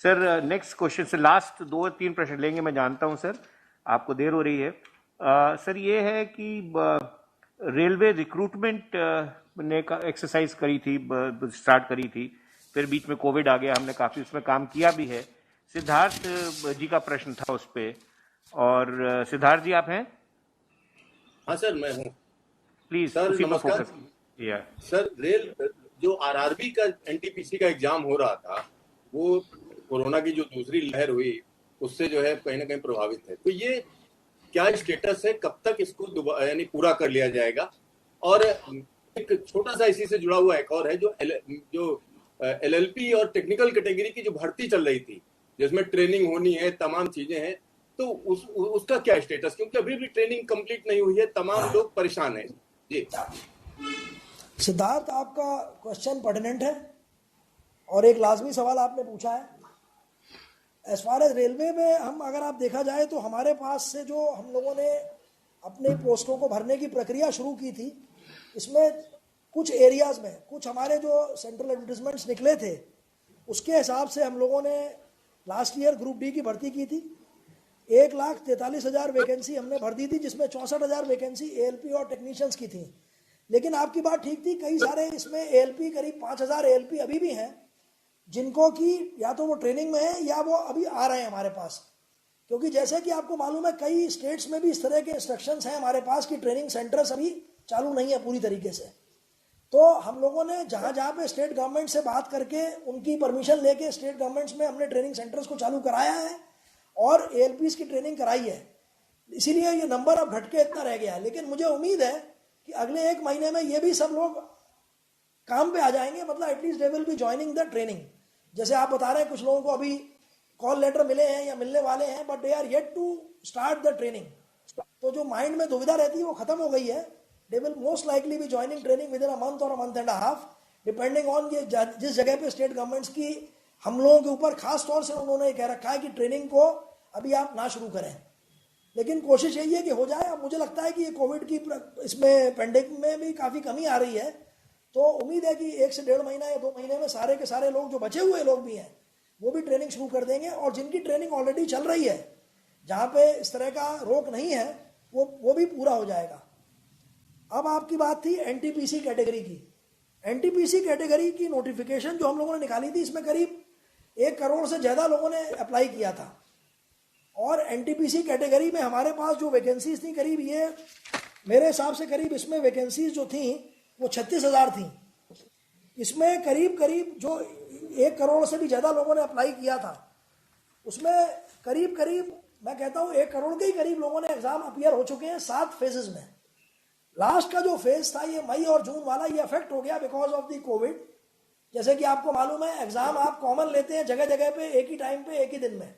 Sir next question से last 2-3 प्रश्न लेंगे, मैं जानता हूं सर आपको देर हो रही है। सर ये है कि रेलवे रिक्रूटमेंट ने का एक्सरसाइज करी थी, स्टार्ट करी थी, फिर बीच में कोविड आ गया, हमने काफी उसमें काम किया भी है। सिद्धार्थ जी का प्रश्न था उस पे, और सिद्धार्थ जी आप हैं? हाँ सर, मैं हूँ। प्लीज सर उसी पर नमस्कार। फोकस कीजिए। सर रेल जो आरआरबी का एनटीपीसी का एग्जाम हो रहा था, वो कोरोना की जो दूसरी लहर हुई उससे जो है कहीं ना कहीं प्रभावित है। तो ये क्या स्टेटस है, कब तक इसको यानी पूरा कर लिया जाएगा? और एक छोटा सा इसी से जुड़ा हुआ एक और है, जो एलएलपी और टेक्निकल कैटेगरी की जो भर्ती चल रही थी, जिसमें ट्रेनिंग होनी है, तमाम चीजें हैं, तो उसका क्या स्टेटस? क्योंकि अभी भी ट्रेनिंग कंप्लीट नहीं हुई है, तमाम लोग परेशान हैं जी। सिद्धार्थ, आपका क्वेश्चन पर्टिनेंट है और एक लाजमी सवाल आपने पूछा है। एज फार एज रेलवे में हम अगर आप देखा जाए तो हमारे पास से जो हम लोगों ने अपने पोस्टों को भरने की प्रक्रिया शुरू की थी, इसमें कुछ एरियाज़ में कुछ हमारे जो सेंट्रल एडवर्टिजमेंट्स निकले थे उसके हिसाब से हम लोगों ने लास्ट ईयर ग्रुप डी की भर्ती की थी। 1,43,000 वैकेंसी हमने भर दी थी, जिसमें 64,000 वैकेंसी एएलपी और टेक्नीशियंस की थी। लेकिन आपकी बात ठीक थी, कई सारे इसमें एएलपी, करीब 5,000 एएलपी अभी भी हैं जिनको कि या तो वो ट्रेनिंग में है या वो अभी आ रहे हैं हमारे पास। क्योंकि जैसे कि आपको मालूम है, कई स्टेट्स में भी इस तरह के इंस्ट्रक्शंस हैं हमारे पास कि ट्रेनिंग सेंटर्स अभी चालू नहीं है पूरी तरीके से। तो हम लोगों ने जहाँ जहाँ पे स्टेट गवर्नमेंट से बात करके उनकी परमिशन लेके स्टेट गवर्नमेंट्स में हमने ट्रेनिंग सेंटर्स को चालू कराया है और एएलपीज की ट्रेनिंग कराई है। इसीलिए ये नंबर अब घट के इतना रह गया है। लेकिन मुझे उम्मीद है कि अगले 1 महीने में ये भी सब लोग काम पे आ जाएंगे, मतलब at least they will be joining the training. जैसे आप बता रहे हैं, कुछ लोगों को अभी कॉल लेटर मिले हैं या मिलने वाले हैं, but they are yet to start the training. तो जो माइंड में दुविधा रहती है वो खत्म हो गई है। They will most likely be joining training with in a month और a month and a half, depending on ये जिस जगह पे स्टेट गवर्नमेंट्स की हम लोगों के ऊपर खास तौर से उन्होंने कह रखा है कि ट्रेनिंग को अभी आप ना शुरू करें। लेकिन कोशिश यही है कि हो जाए। अब मुझे लगता है कि ये कोविड की इसमें पेंडेमिक में भी काफ़ी कमी आ रही है, तो उम्मीद है कि 1 से 1.5 महीना या 2 महीने में सारे के सारे लोग, जो बचे हुए लोग भी हैं, वो भी ट्रेनिंग शुरू कर देंगे। और जिनकी ट्रेनिंग ऑलरेडी चल रही है, जहाँ पे इस तरह का रोक नहीं है, वो भी पूरा हो जाएगा। अब आपकी बात थी एनटीपीसी कैटेगरी की। एनटीपीसी कैटेगरी की नोटिफिकेशन जो हम लोगों ने निकाली थी, इसमें करीब 1 करोड़ से ज़्यादा लोगों ने अप्लाई किया था। और एनटीपीसी कैटेगरी में हमारे पास जो वैकेंसीज थी, करीब ये मेरे हिसाब से करीब इसमें वैकेंसीज जो थी वो 36,000 थी। इसमें करीब करीब जो 1 करोड़ से भी ज़्यादा लोगों ने अप्लाई किया था, उसमें करीब करीब मैं कहता हूँ 1 करोड़ के ही करीब लोगों ने एग्जाम अपीयर हो चुके हैं 7 फेजेस में। लास्ट का जो फेज था, ये मई और जून वाला, ये अफेक्ट हो गया बिकॉज ऑफ द कोविड। जैसे कि आपको मालूम है, एग्जाम आप कॉमन लेते हैं जगह जगह पे, एक ही टाइम पे, एक ही दिन में,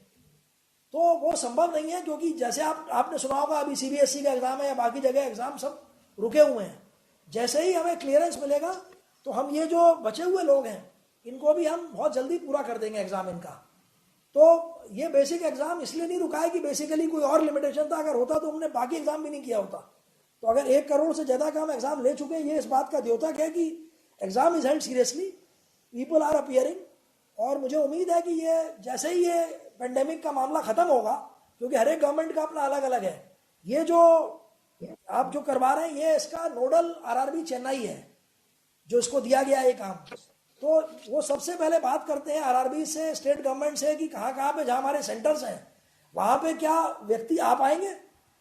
तो वो संभव नहीं है। क्योंकि जैसे आपने सुना होगा, अभी सीबीएसई का एग्जाम है या बाकी जगह एग्जाम सब रुके हुए हैं। जैसे ही हमें क्लियरेंस मिलेगा तो हम ये जो बचे हुए लोग हैं इनको भी हम बहुत जल्दी पूरा कर देंगे एग्जाम इनका। तो ये बेसिक एग्जाम इसलिए नहीं रुका है कि बेसिकली कोई और लिमिटेशन था। अगर होता तो हमने बाकी एग्जाम भी नहीं किया होता। तो अगर 1 करोड़ से ज़्यादा का हम एग्जाम ले चुके हैं, ये इस बात का द्योतक है कि exam is held seriously, people are appearing. और मुझे उम्मीद है कि ये जैसे ही ये पेंडेमिक का मामला खत्म होगा, क्योंकि हर एक गवर्नमेंट का अपना अलग अलग है, ये जो आप जो करवा रहे हैं, ये इसका नोडल आरआरबी चेन्नई है जो इसको दिया गया है काम। तो वो सबसे पहले बात करते हैं आरआरबी से, स्टेट गवर्नमेंट से, कि कहाँ कहाँ पे जहाँ हमारे सेंटर्स हैं वहाँ पे क्या व्यक्ति आ पाएंगे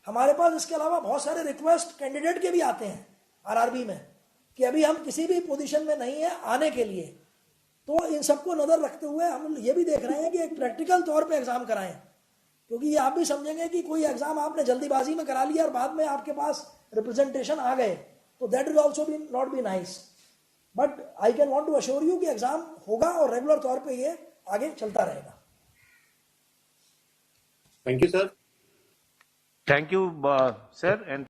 हमारे पास। इसके अलावा बहुत सारे रिक्वेस्ट कैंडिडेट के भी आते हैं आरआरबी में कि अभी हम किसी भी पोजीशन में नहीं है आने के लिए। तो इन सबको नज़र रखते हुए हम ये भी देख रहे हैं कि एक प्रैक्टिकल तौर पे एग्जाम कराएं। क्योंकि ये आप भी समझेंगे कि कोई एग्जाम आपने जल्दीबाजी में करा लिया और बाद में आपके पास रिप्रेजेंटेशन आ गए, तो that will also be not be nice. But I can want to assure you कि एग्जाम होगा और रेगुलर तौर पे ये आगे चलता रहेगा। Thank you sir. Thank you sir. And